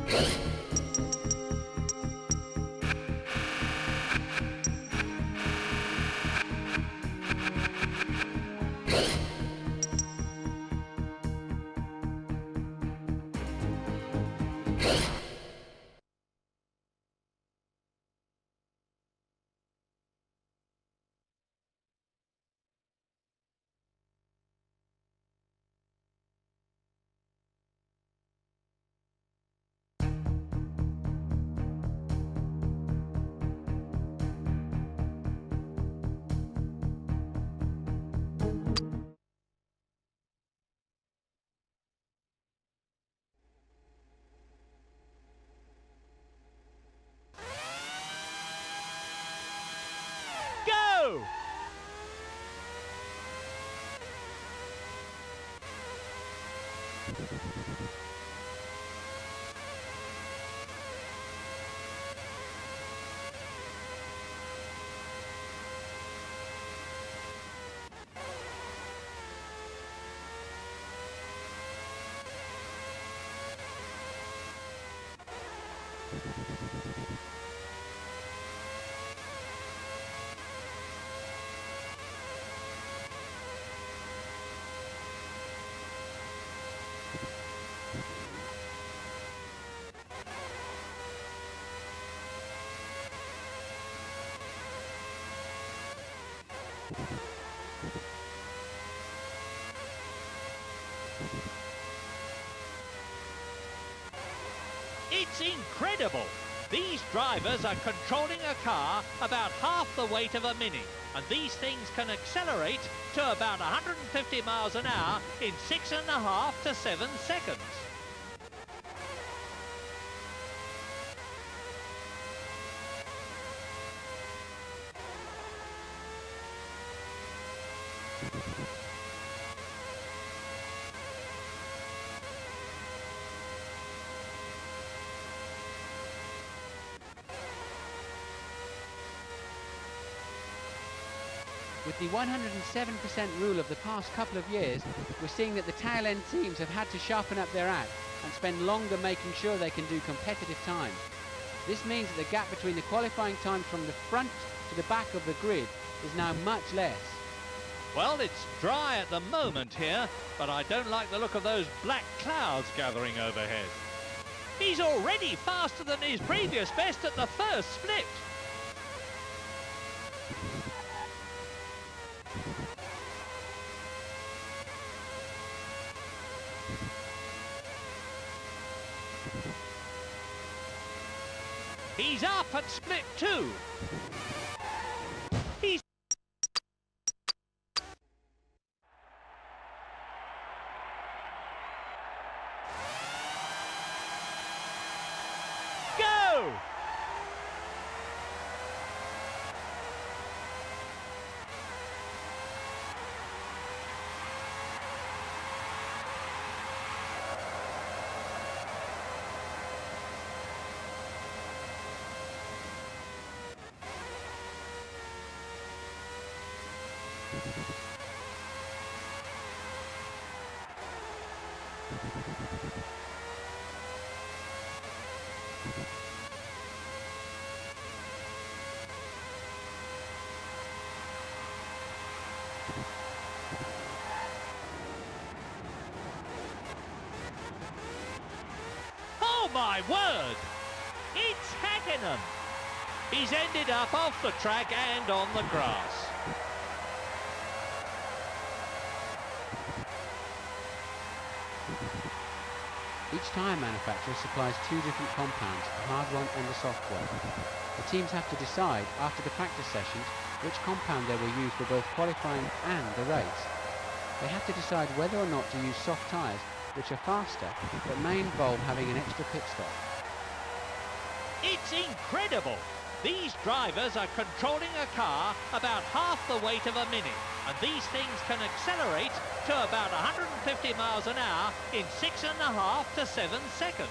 Go! It's incredible! These drivers are controlling a car about half the weight of a Mini, and these things can accelerate to about 150 miles an hour in 6.5 to 7 seconds. With the 107% rule of the past couple of years, we're seeing that the tail-end teams have had to sharpen up their act and spend longer making sure they can do competitive time. This means that the gap between the qualifying times from the front to the back of the grid is now much less. Well, it's dry at the moment here, but I don't like the look of those black clouds gathering overhead. He's already faster than his previous best at the first split. He's up at split 2. He's... Go! Oh my word! It's Häkkinen! He's ended up off the track and on the grass. Each tyre manufacturer supplies two different compounds, the hard one and the soft one. The teams have to decide after the practice sessions which compound they will use for both qualifying and the race. They have to decide whether or not to use soft tyres, which are faster but may involve having an extra pit stop. It's incredible! These drivers are controlling a car about half the weight of a Mini, and these things can accelerate to about 150 miles an hour in 6.5 to 7 seconds.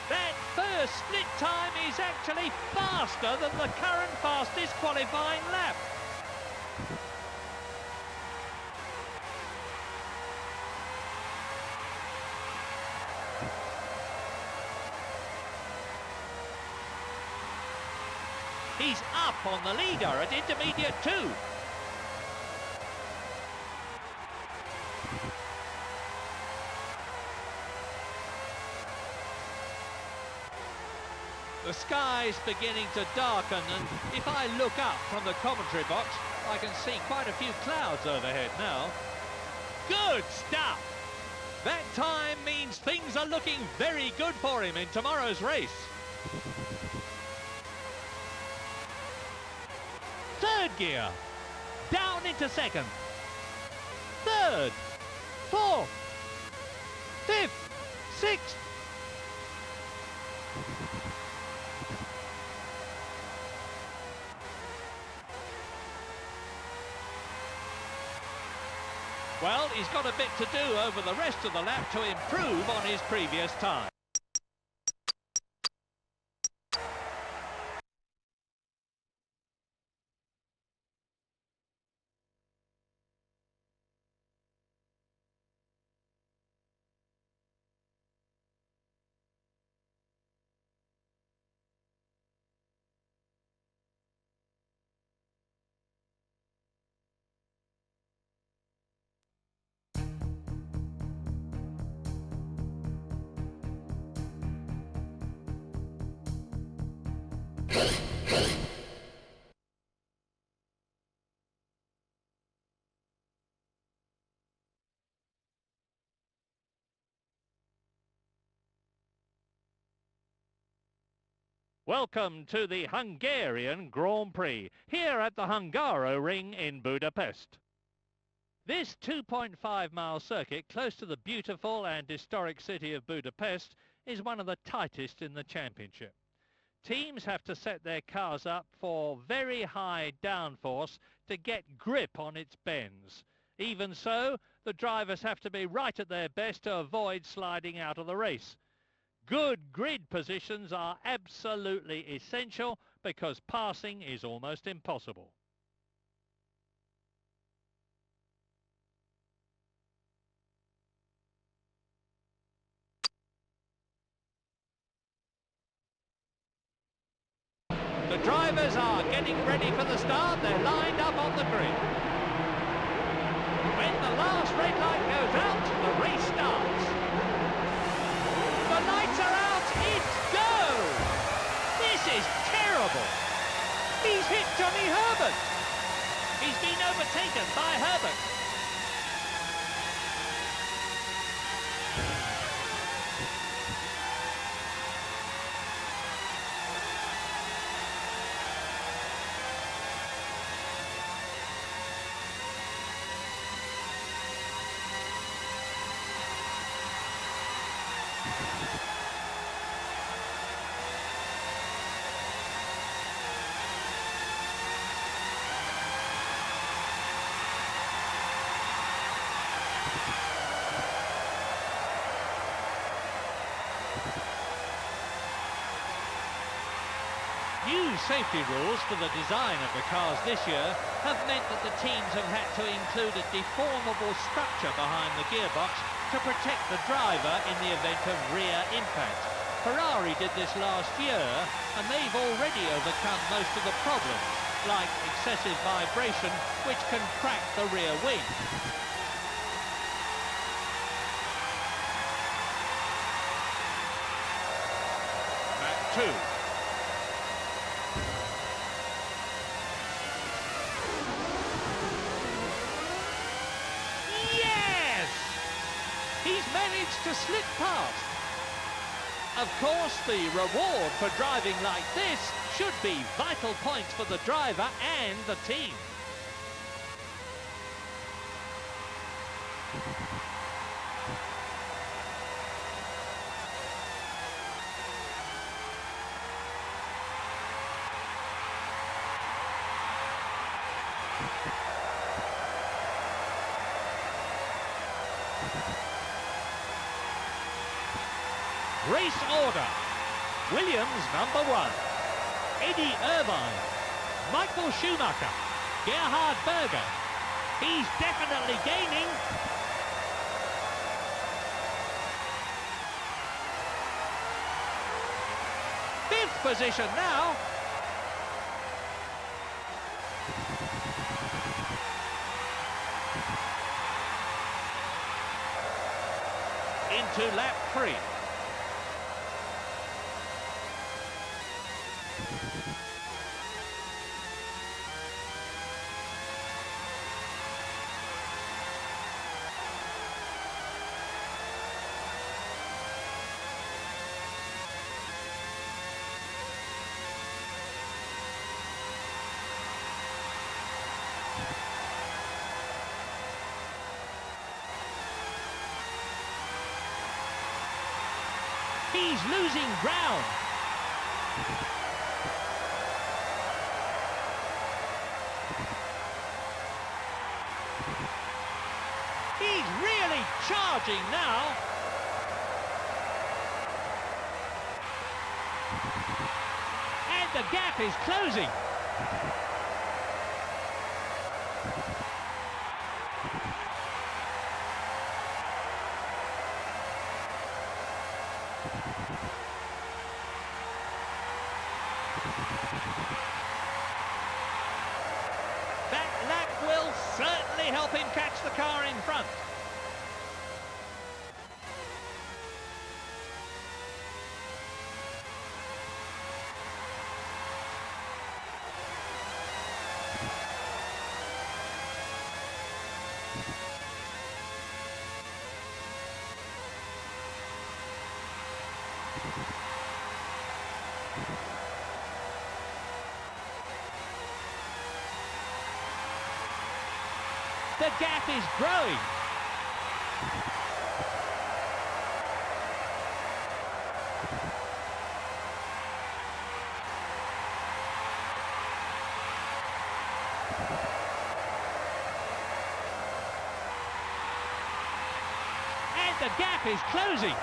That first split time is actually faster than the current fastest qualifying lap. He's up on the leader at intermediate 2. The sky's beginning to darken, and if I look up from the commentary box, I can see quite a few clouds overhead now. Good stuff! That time means things are looking very good for him in tomorrow's race. Third gear, down into second, third, fourth, fifth, sixth. Well, he's got a bit to do over the rest of the lap to improve on his previous time. Welcome to the Hungarian Grand Prix, here at the Hungaroring in Budapest. This 2.5-mile circuit close to the beautiful and historic city of Budapest is one of the tightest in the championship. Teams have to set their cars up for very high downforce to get grip on its bends. Even so, the drivers have to be right at their best to avoid sliding out of the race. Good grid positions are absolutely essential because passing is almost impossible. The drivers are getting ready for the start. They're lined up on the grid. When the last red light goes out, the race starts. The lights are out. It's go! This is terrible. He's hit Johnny Herbert. He's been overtaken by Herbert. New safety rules for the design of the cars this year have meant that the teams have had to include a deformable structure behind the gearbox to protect the driver in the event of rear impact. Ferrari did this last year, and they've already overcome most of the problems, like excessive vibration, which can crack the rear wing. Lap 2. He's managed to slip past. Of course, the reward for driving like this should be vital points for the driver and the team. Race order. Williams number 1. Eddie Irvine. Michael Schumacher. Gerhard Berger. He's definitely gaining. Fifth position now. Into lap 3. He's losing ground. He's really charging now. And the gap is closing. That lap will certainly help him catch the car in front. The gap is growing. And the gap is closing.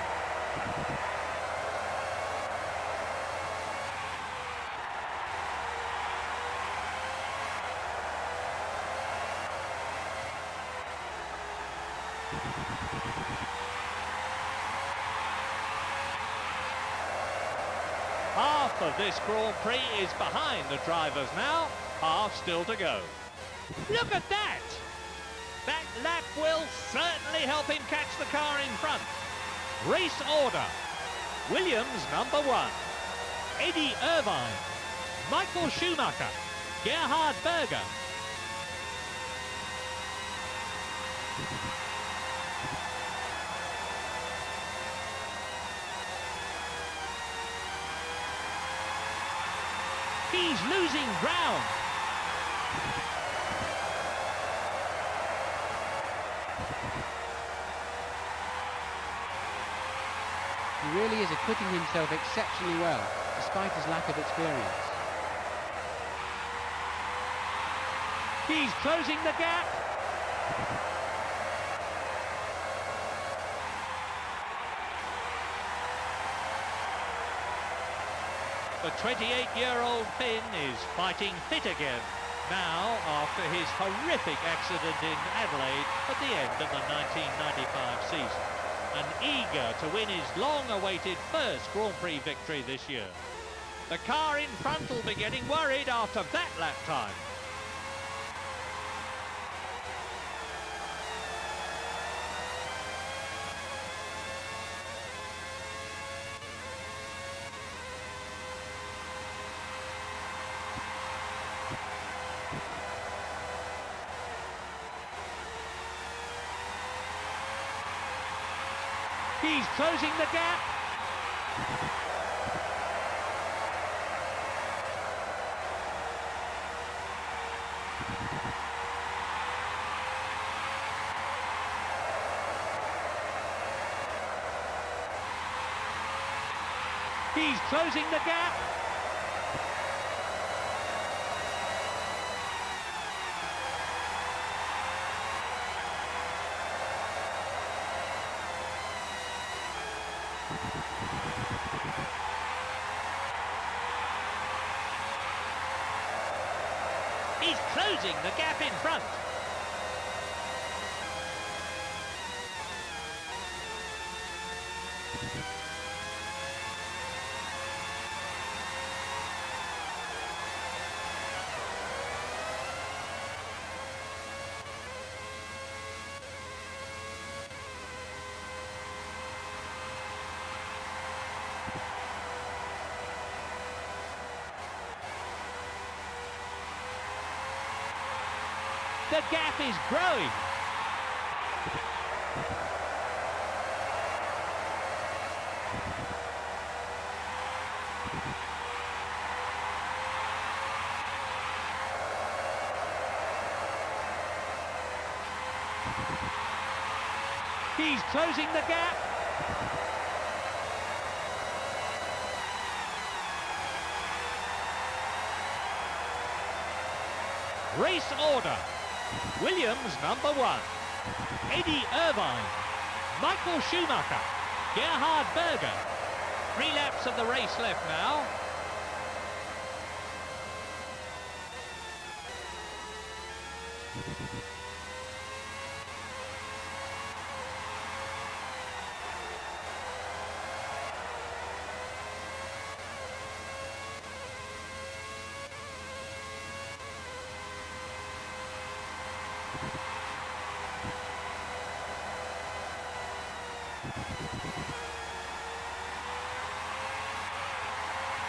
Half of this Grand Prix is behind the drivers now, half still to go. Look at that! That lap will certainly help him catch the car in front. Race order. Williams number 1. Eddie Irvine. Michael Schumacher. Gerhard Berger. He's losing ground. He really is acquitting himself exceptionally well, despite his lack of experience. He's closing the gap. The 28-year-old Finn is fighting fit again, now after his horrific accident in Adelaide at the end of the 1995 season, and eager to win his long-awaited first Grand Prix victory this year. The car in front will be getting worried after that lap time. He's closing the gap. He's closing the gap. He's closing the gap in front. The gap is growing. He's closing the gap. Race order. Williams number 1. Eddie Irvine. Michael Schumacher. Gerhard Berger. 3 laps of the race left now.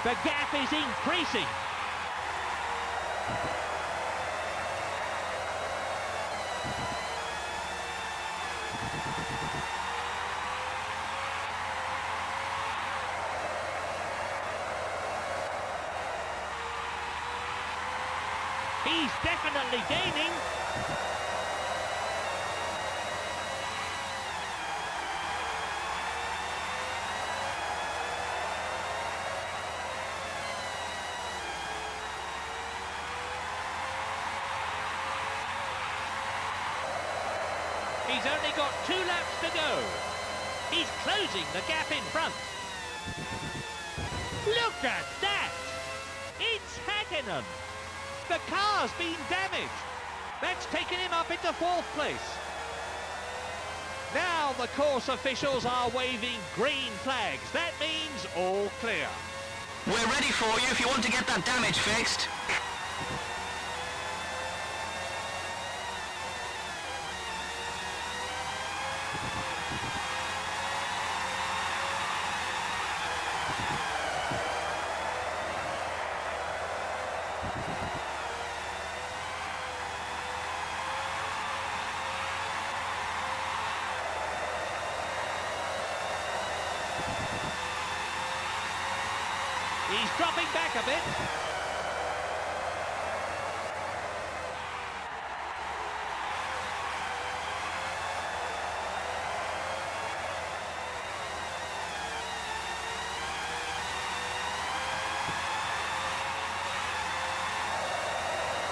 The gap is increasing. He's definitely gaining. He's only got 2 laps to go. He's closing the gap in front. Look at that! It's Häkkinen. The car's been damaged. That's taken him up into 4th place. Now the course officials are waving green flags. That means all clear. We're ready for you if you want to get that damage fixed. He's dropping back a bit.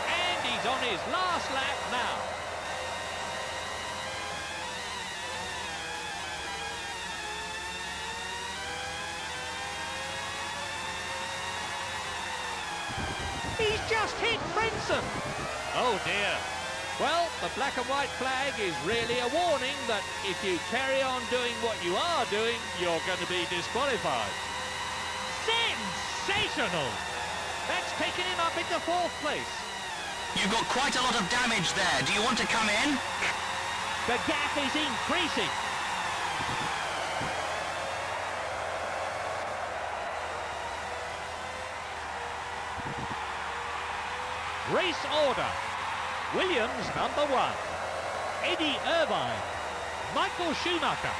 And he's on his last lap now. He's just hit Brinson. Oh dear. Well, the black and white flag is really a warning that if you carry on doing what you are doing, you're going to be disqualified. Sensational! That's taken him up into 4th place. You've got quite a lot of damage there. Do you want to come in? The gap is increasing. Race order. Williams number 1. Eddie Irvine. Michael Schumacher.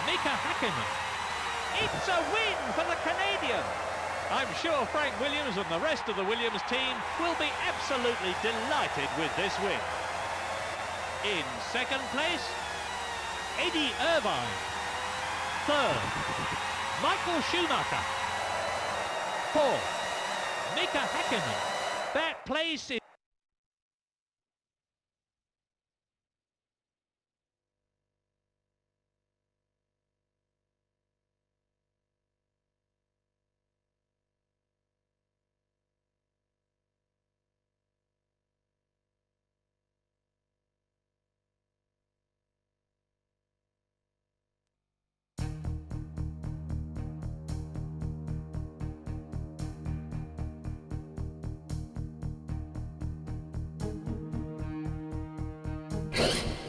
Mika Häkkinen. It's a win for the Canadian. I'm sure Frank Williams and the rest of the Williams team will be absolutely delighted with this win. In 2nd place, Eddie Irvine. 3rd, Michael Schumacher. 4th, Mika Häkkinen. That place is you